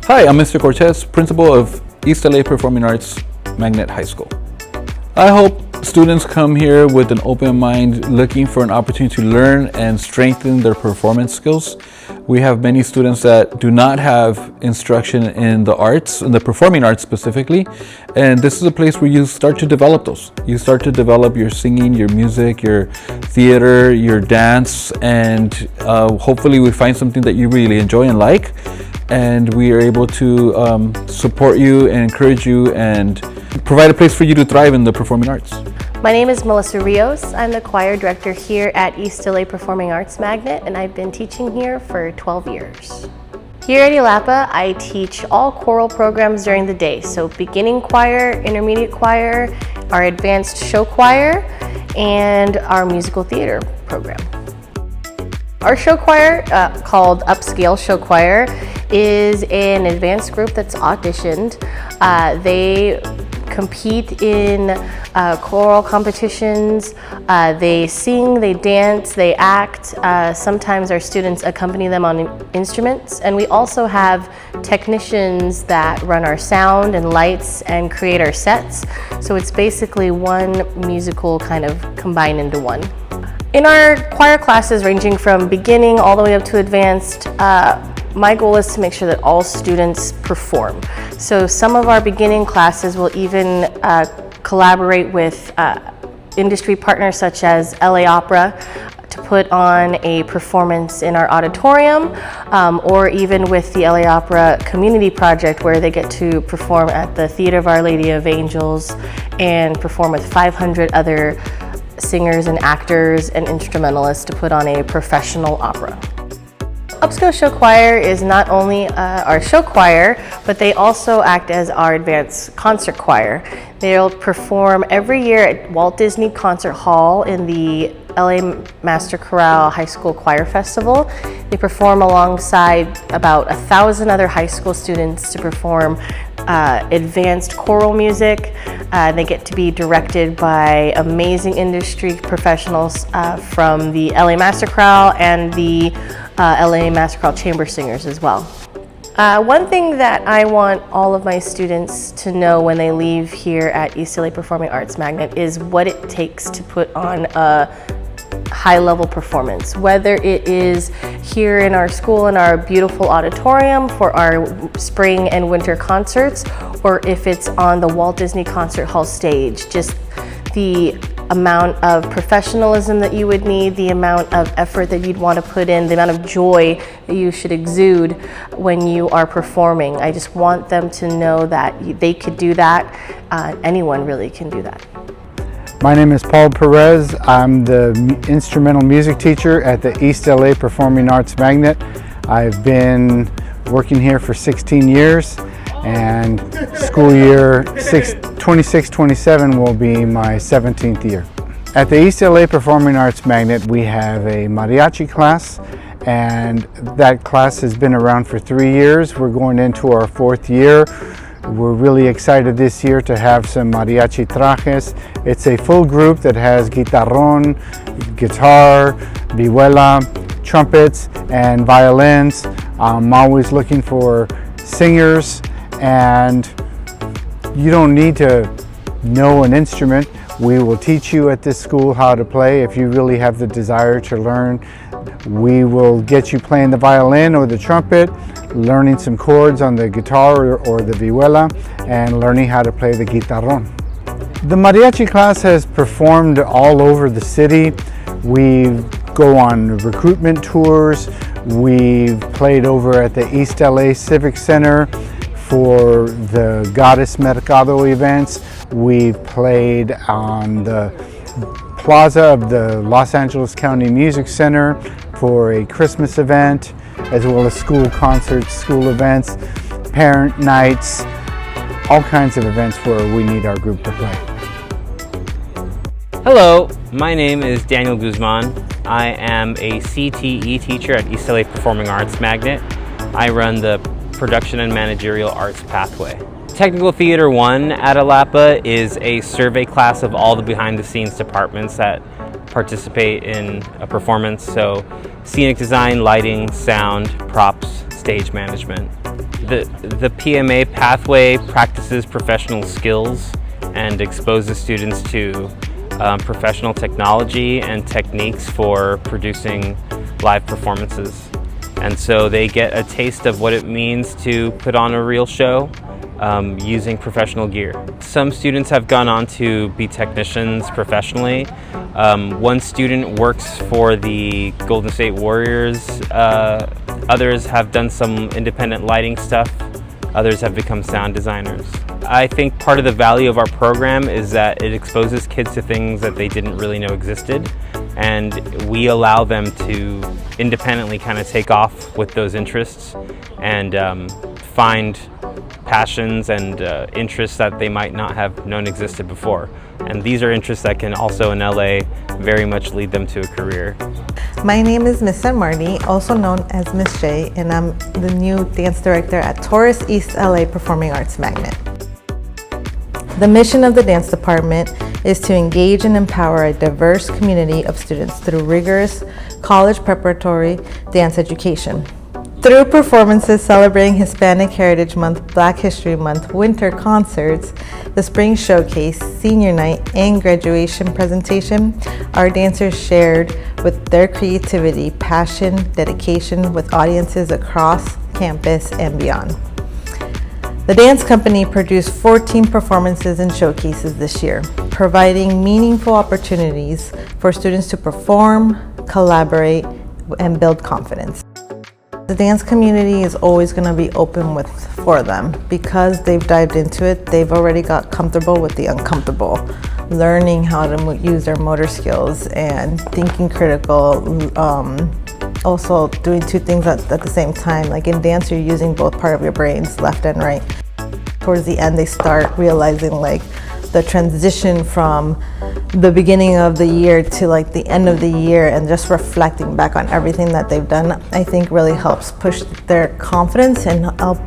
Hi, I'm Mr. Cortez, principal of East LA Performing Arts Magnet High School. I hope students come here with an open mind, looking for an opportunity to learn and strengthen their performance skills. We have many students that do not have instruction in the arts, in the performing arts specifically, and this is a place where you start to develop those. You start to develop your singing, your music, your theater, your dance, and hopefully we find something that you really enjoy and like, and we are able to support you and encourage you and provide a place for you to thrive in the performing arts. My name is Melissa Rios. I'm the choir director here at East LA Performing Arts Magnet, and I've been teaching here for 12 years. Here at Elapa, I teach all choral programs during the day, so beginning choir, intermediate choir, our advanced show choir, and our musical theater program. Our show choir, called Upscale Show Choir, is an advanced group that's auditioned. They compete in choral competitions. They sing, they dance, they act. Sometimes our students accompany them on instruments, and we also have technicians that run our sound and lights and create our sets. So it's basically one musical kind of combined into one. In our choir classes, ranging from beginning all the way up to advanced, my goal is to make sure that all students perform. So some of our beginning classes will even collaborate with industry partners such as LA Opera to put on a performance in our auditorium, or even with the LA Opera Community Project, where they get to perform at the Theater of Our Lady of Angels and perform with 500 other singers and actors and instrumentalists to put on a professional opera. Upscale Show Choir is not only our show choir, but they also act as our advanced concert choir. They'll perform every year at Walt Disney Concert Hall in the LA Master Chorale High School Choir Festival. They perform alongside about 1,000 other high school students to perform advanced choral music. They get to be directed by amazing industry professionals from the LA Master Chorale and the LA Master Chorale Chamber Singers as well. One thing that I want all of my students to know when they leave here at East LA Performing Arts Magnet is what it takes to put on a high-level performance, whether it is here in our school in our beautiful auditorium for our spring and winter concerts, or if it's on the Walt Disney Concert Hall stage. Just the amount of professionalism that you would need, the amount of effort that you'd want to put in, the amount of joy that you should exude when you are performing. I just want them to know that they could do that. Anyone really can do that. My name is Paul Torres. I'm the instrumental music teacher at the East LA Performing Arts Magnet. I've been working here for 16 years, and school year 26-27 will be my 17th year. At the East LA Performing Arts Magnet, we have a mariachi class, and that class has been around for 3 years. We're going into our 4th year. We're really excited this year to have some mariachi trajes. It's a full group that has guitarrón, guitar, vihuela, trumpets, and violins. I'm always looking for singers, and you don't need to know an instrument. We will teach you at this school how to play. If you really have the desire to learn, we will get you playing the violin or the trumpet, learning some chords on the guitar or the vihuela, and learning how to play the guitarrón. The mariachi class has performed all over the city. We go on recruitment tours. We've played over at the East LA Civic Center for the Goddess Mercado events. We've played on the plaza of the Los Angeles County Music Center for a Christmas event, as well as school concerts, school events, parent nights, all kinds of events where we need our group to play. Hello, my name is Daniel Guzman. I am a CTE teacher at East LA Performing Arts Magnet. I run the Production and Managerial Arts Pathway. Technical Theater 1 at Elapa is a survey class of all the behind-the-scenes departments that participate in a performance. So scenic design, lighting, sound, props, stage management. The PMA pathway practices professional skills and exposes students to professional technology and techniques for producing live performances. And so they get a taste of what it means to put on a real show using professional gear. Some students have gone on to be technicians professionally. One student works for the Golden State Warriors. Others have done some independent lighting stuff. Others have become sound designers. I think part of the value of our program is that it exposes kids to things that they didn't really know existed, and we allow them to independently kind of take off with those interests and find passions and interests that they might not have known existed before. And these are interests that can also in LA very much lead them to a career. My name is Miss San Marty, also known as Miss J, and I'm the new dance director at Torres, East LA Performing Arts Magnet. The mission of the dance department is to engage and empower a diverse community of students through rigorous college preparatory dance education. Through performances celebrating Hispanic Heritage Month, Black History Month, winter concerts, the spring showcase, senior night, and graduation presentation, our dancers shared with their creativity, passion, dedication with audiences across campus and beyond. The dance company produced 14 performances and showcases this year, providing meaningful opportunities for students to perform, collaborate, and build confidence. The dance community is always going to be open for them because they've dived into it. They've already got comfortable with the uncomfortable, learning how to use their motor skills and thinking critical, also doing two things at the same time. Like in dance, you're using both part of your brains, left and right. Towards the end, they start realizing like the transition from the beginning of the year to like the end of the year and just reflecting back on everything that they've done, I think really helps push their confidence and help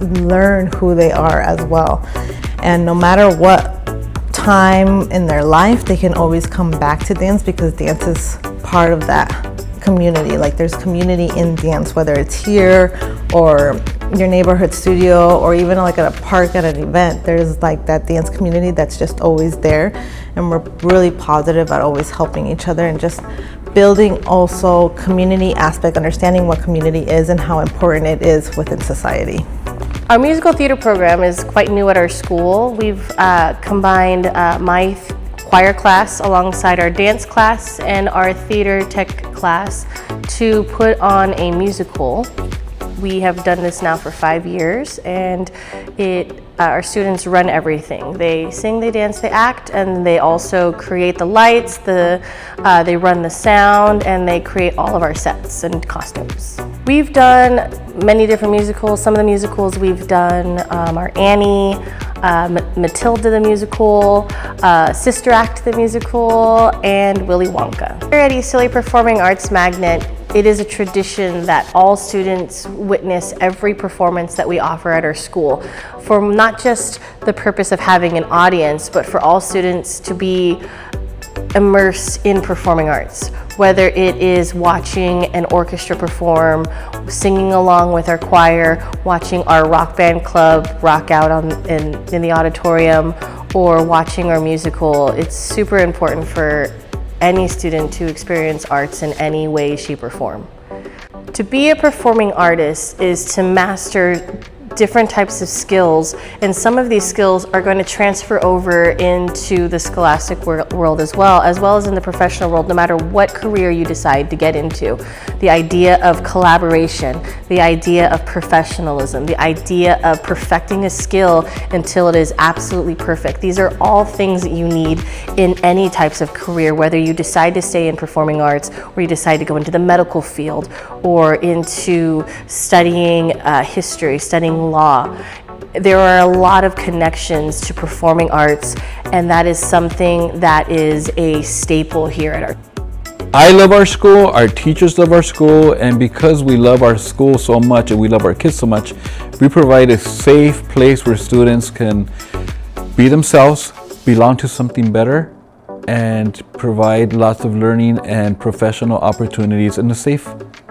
learn who they are as well. And no matter what time in their life, they can always come back to dance because dance is part of that community. Like there's community in dance, whether it's here or your neighborhood studio or even like at a park at an event. There's like that dance community that's just always there, and we're really positive at always helping each other and just building also community aspect, understanding what community is and how important it is within society. Our musical theater program is quite new at our school. We've combined my choir class alongside our dance class and our theater tech class to put on a musical. We have done this now for 5 years, and our students run everything. They sing, they dance, they act, and they also create the lights, they run the sound, and they create all of our sets and costumes. We've done many different musicals. Some of the musicals we've done are Annie, Matilda the musical, Sister Act the musical, and Willy Wonka. Here at East LA Performing Arts Magnet, it is a tradition that all students witness every performance that we offer at our school, for not just the purpose of having an audience, but for all students to be immersed in performing arts. Whether it is watching an orchestra perform, singing along with our choir, watching our rock band club rock out in the auditorium, or watching our musical, it's super important for any student to experience arts in any way, shape, or form. To be a performing artist is to master different types of skills, and some of these skills are going to transfer over into the scholastic world as well as in the professional world, no matter what career you decide to get into. The idea of collaboration, the idea of professionalism, the idea of perfecting a skill until it is absolutely perfect. These are all things that you need in any types of career, whether you decide to stay in performing arts or you decide to go into the medical field or into studying history, studying law. There are a lot of connections to performing arts, and that is something that is a staple here at our. I love our school, our teachers love our school, and because we love our school so much and we love our kids so much, we provide a safe place where students can be themselves, belong to something better, and provide lots of learning and professional opportunities in a safe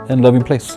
and loving place.